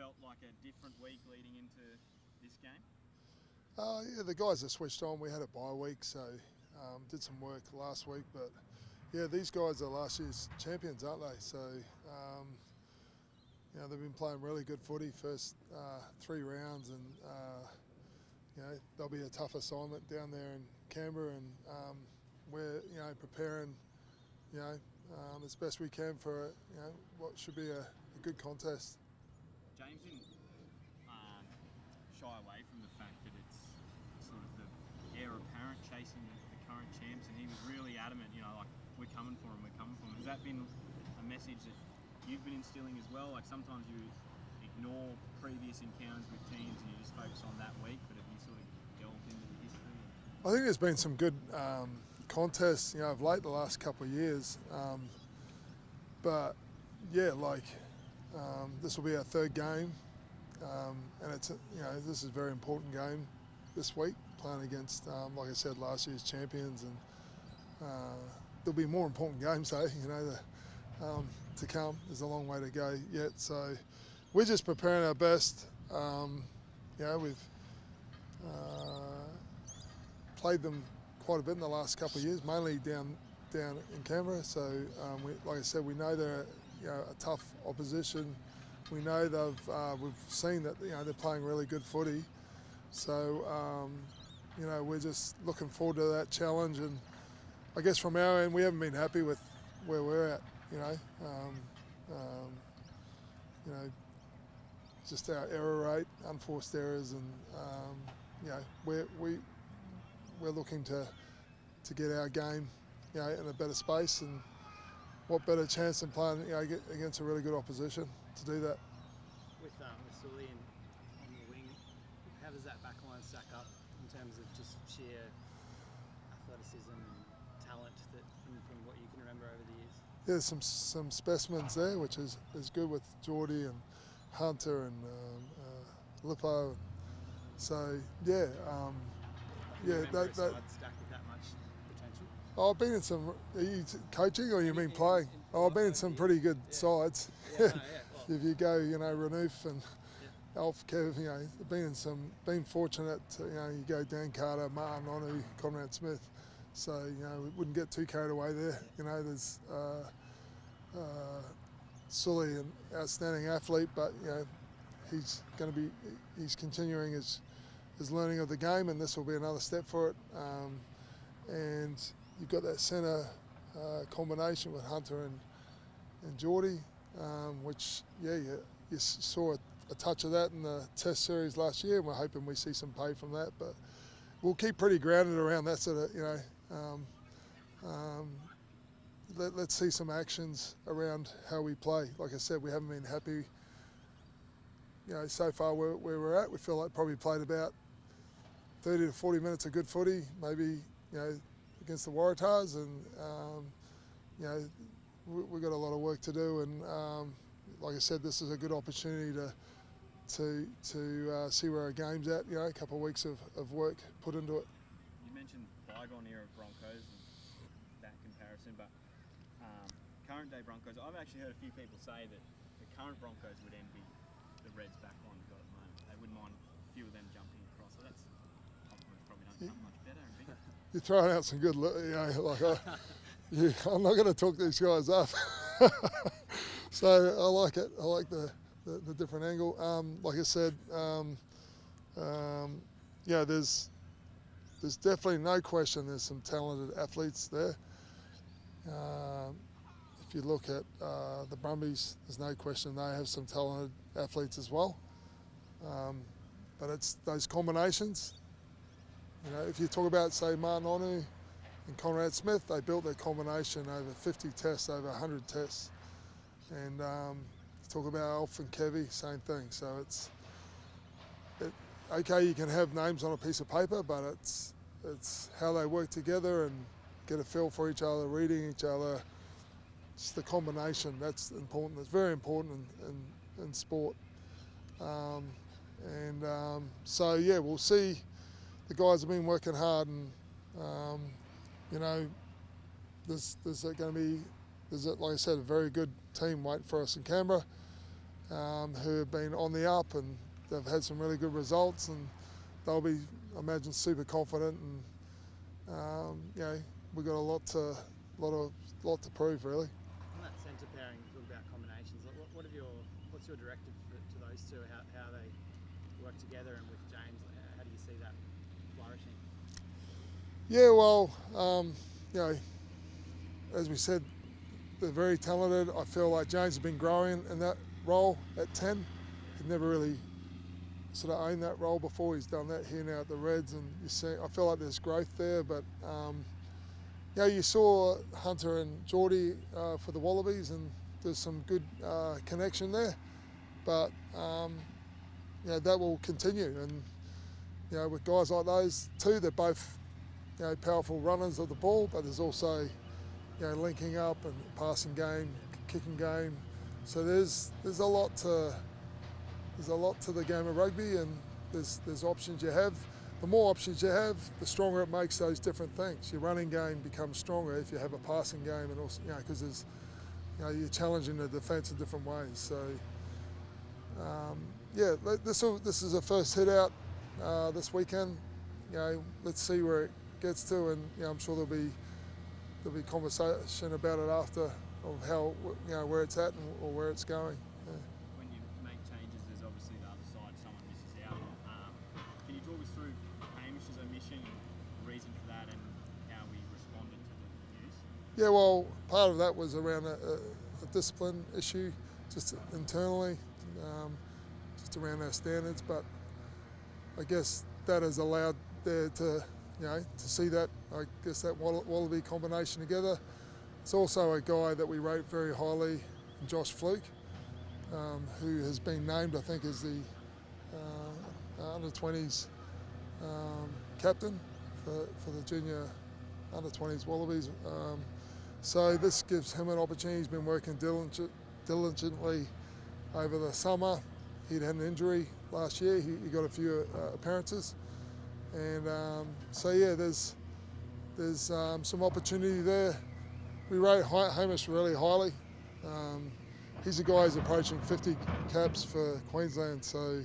felt like a different week leading into this game? Yeah, the guys are switched on. We had a bye week, so did some work last week. But yeah, these guys are last year's champions, aren't they? So they've been playing really good footy first 3 rounds, and they'll be a tough assignment down there in Canberra, and we're preparing as best we can for what should be a good contest. James didn't shy away from the fact that it's sort of the heir apparent chasing the current champs, and he was really adamant, like, we're coming for him. Has that been a message that you've been instilling as well? Like, sometimes you ignore previous encounters with teams and you just focus on that week, but have you sort of delved into the history? I think there's been some good contests, of late the last couple of years. But yeah, this will be our 3rd game, and it's this is a very important game this week, playing against, like I said, last year's champions, and there'll be more important games though, to come. There's a long way to go yet, so we're just preparing our best. We've played them quite a bit in the last couple of years, mainly down in Canberra. So, like I said, we know they're a tough opposition. We know we've seen that they're playing really good footy. So, we're just looking forward to that challenge. And I guess from our end, we haven't been happy with where we're at. Just our error rate, unforced errors, and we're looking to get our game, in a better space, and what better chance than playing, against a really good opposition to do that. With Sully on the wing, how does that back line stack up in terms of just sheer athleticism and talent that from what you can remember over the years? There's some specimens there, which is good with Geordie and Hunter and Lippo. So yeah. That stack with that much potential? I've been in some. Are you coaching or you mean playing? I've been in some pretty good sides. Well, if you go, Renouf and Alf, Kev, been fortunate. You go Dan Carter, Martin Onu, Conrad Smith. So we wouldn't get too carried away there. There's Sully, an outstanding athlete, but he's continuing his learning of the game, and this will be another step for it. And you've got that centre combination with Hunter and Geordie, which you saw a touch of that in the Test series last year, and we're hoping we see some pay from that. But we'll keep pretty grounded around that sort of, let's see some actions around how we play. Like I said, we haven't been happy, so far where we're at. We feel like probably played about 30 to 40 minutes of good footy, maybe, against the Waratahs, and, we've got a lot of work to do, and like I said, this is a good opportunity to see where our game's at, a couple of weeks of work put into it. You mentioned bygone era Broncos and that comparison, but current day Broncos, I've actually heard a few people say that the current Broncos would envy the Reds back line we've got at the moment. They wouldn't mind a few of them jumping across, so that's compliments probably don't come much better and bigger. You're throwing out some good, I'm not going to talk these guys up. So I like it. I like the different angle. Like I said, there's definitely no question there's some talented athletes there. If you look at the Brumbies, there's no question they have some talented athletes as well. But it's those combinations. If you talk about, say, Martin Onu and Conrad Smith, they built their combination over 50 tests, over 100 tests. And talk about Alf and Kevy, same thing. So okay, you can have names on a piece of paper, but it's how they work together and get a feel for each other, reading each other. It's the combination that's important. It's very important in sport. So yeah, we'll see. The guys have been working hard, and there's like I said, a very good team waiting for us in Canberra. who have been on the up, and they've had some really good results, and they'll be, I imagine, super confident. And we've got a lot to prove, really. On that centre pairing, you talk about combinations. What's your directive to those two? How they work together, and with James, how do you see that flourishing? Yeah, well, as we said, they're very talented. I feel like James has been growing in that role at 10. He'd never really sort of owned that role before. He's done that here now at the Reds, and I feel like there's growth there. But you saw Hunter and Geordie for the Wallabies, and there's some good connection there. But that will continue, and with guys like those two, they're both powerful runners of the ball, but there's also linking up and passing game, kicking game. So there's a lot to the game of rugby, and there's options you have. The more options you have, the stronger it makes those different things. Your running game becomes stronger if you have a passing game, and also because there's you're challenging the defence in different ways. So this is a first hit out this weekend. Let's see where it gets to, and I'm sure there'll be conversation about it after, of how where it's at or where it's going. Yeah. When you make changes, there's obviously the other side, someone misses out. Can you talk us through Hamish's omission and the reason for that, and how we responded to the news? Yeah, well, part of that was around a discipline issue, just internally, just around our standards. But I guess that has allowed there to see that, I guess, that Wallaby combination together. It's also a guy that we rate very highly, Josh Fluke, who has been named, I think, as the under-20s captain for the junior under-20s Wallabies. So this gives him an opportunity. He's been working diligently over the summer. He'd had an injury last year. He got a few appearances. And there's some opportunity there. We rate Hamish really highly. He's a guy who's approaching 50 caps for Queensland, so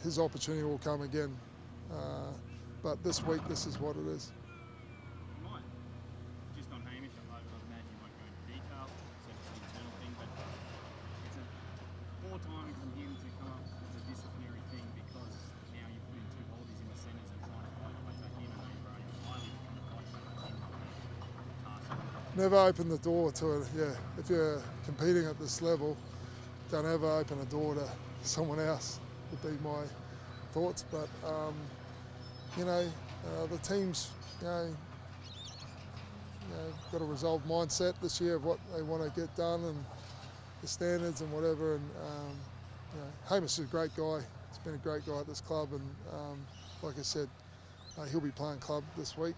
his opportunity will come again. But this week, this is what it is. You might, just on Hamish, I imagine you might go into detail, so it's an internal thing, but it's a poor timing from him to come up with a disciplinary thing, because now you're putting two Wallabies in the centres and trying to fight your way back in. I know you're running highly to trying to fight your way back in. Never open the door to it. Yeah, if you're competing at this level, don't ever open a door to someone else, would be my thoughts. But the team's got a resolved mindset this year of what they want to get done and the standards and whatever. And Hamish is a great guy. He's been a great guy at this club, and like I said, he'll be playing club this week,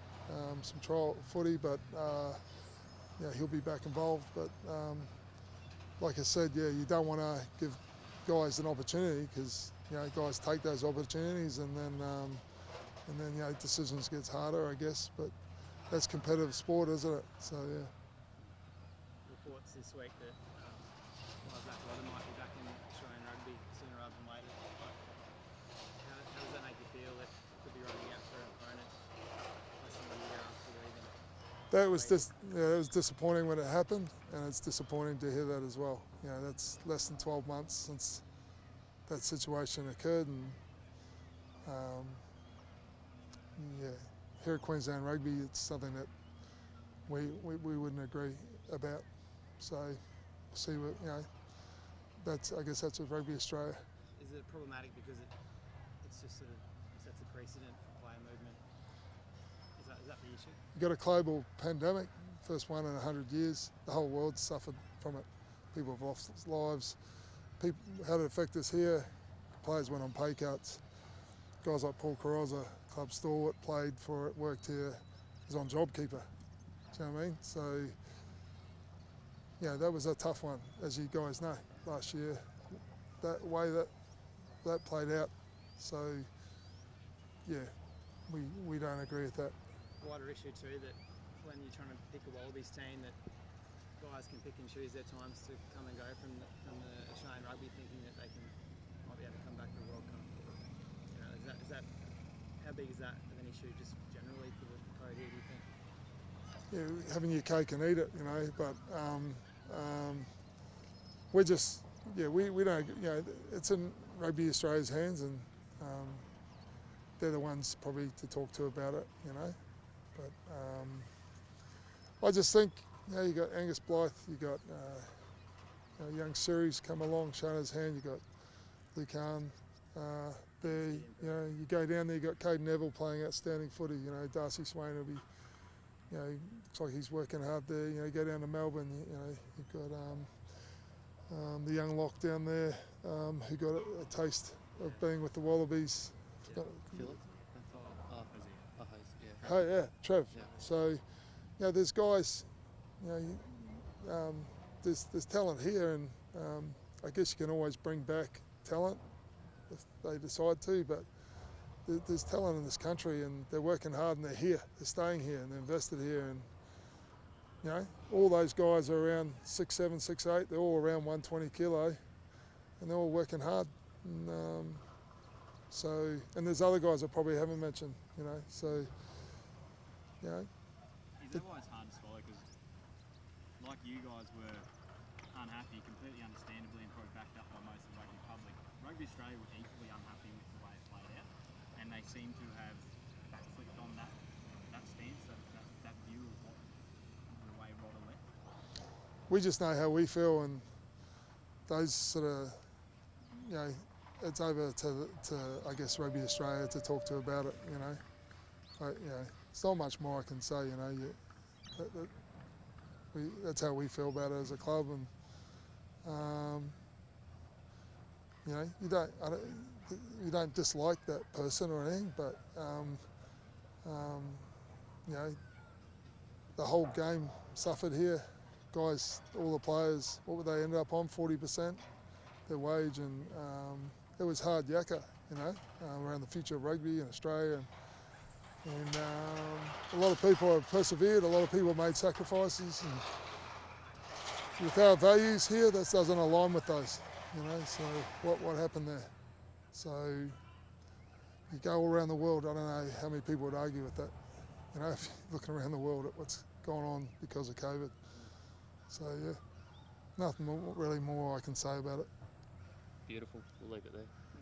some trial footy, but he'll be back involved. But like I said, you don't want to give guys an opportunity, because guys take those opportunities, and then decisions gets harder, I guess. But that's competitive sport, isn't it? So Reports this week that Zach Lotter might be back in Australian rugby sooner rather than later. How does that make you feel, that could be running out for an opponent less than a year after the leaving? that was it was disappointing when it happened, and it's disappointing to hear that as well. That's less than 12 months since that situation occurred, and here at Queensland Rugby, it's something that we wouldn't agree about. So we'll see what I guess that's with Rugby Australia. Is it problematic because it's just sort of sets a precedent for player movement? Is that the issue? You got a global pandemic, first one in 100 years. The whole world suffered from it. People have lost lives. How did it affect us here? Players went on pay cuts. Guys like Paul Carrozza, club stalwart, played for it, worked here, was on JobKeeper. Do you know what I mean? So, that was a tough one, as you guys know, last year. That way that played out. So, we don't agree with that. Wider issue too, that when you're trying to pick a Wallabies team that guys can pick and choose their times to come and go from the Australian rugby, thinking that they might be able to come back to the World Cup? You know, is that how big is that of an issue just generally for the code here, do you think? Yeah, having your cake and eat it, you know. But we're just, we don't, you know, it's in Rugby Australia's hands, and they're the ones probably to talk to about it, you know. But I just think, you know, you got Angus Blythe, you got you know, young Series come along, showing his hand. You got Lucan there. You know, you go down there. You got Caden Neville playing outstanding footy. You know, Darcy Swain will be. You know, looks like he's working hard there. You know, you go down to Melbourne. You know, you've got the young lock down there who got a taste of being with the Wallabies. Philip? Oh yeah, Trev. Yeah. So, you know, there's guys. You know, there's talent here, and I guess you can always bring back talent if they decide to. But there's talent in this country, and they're working hard, and they're here. They're staying here, and they're invested here. And you know, all those guys are around 6'7", 6'8". They're all around 120 kilo, and they're all working hard. And, and there's other guys I probably haven't mentioned. You know, so you know. Is that why it's hard to swallow? Because like you guys were unhappy, completely understandably, and probably backed up by most of the rugby public. Rugby Australia were equally unhappy with the way it played out, and they seem to have backflipped on that stance, that view of what the way Rodder left. We just know how we feel, and those sort of, you know, it's over to I guess Rugby Australia to talk to about it. You know, you know, it's not much more I can say. You know, that's how we feel about it as a club, and you know, you don't dislike that person or anything, but you know, the whole game suffered here. Guys, all the players, what would they end up on? 40% their wage, and it was hard yakka, you know, around the future of rugby in Australia. And a lot of people have persevered, a lot of people have made sacrifices, and with our values here, that doesn't align with those, you know, so what happened there? So you go all around the world, I don't know how many people would argue with that, you know, if you're looking around the world at what's going on because of COVID. So yeah, nothing really more I can say about it. Beautiful. We'll leave it there.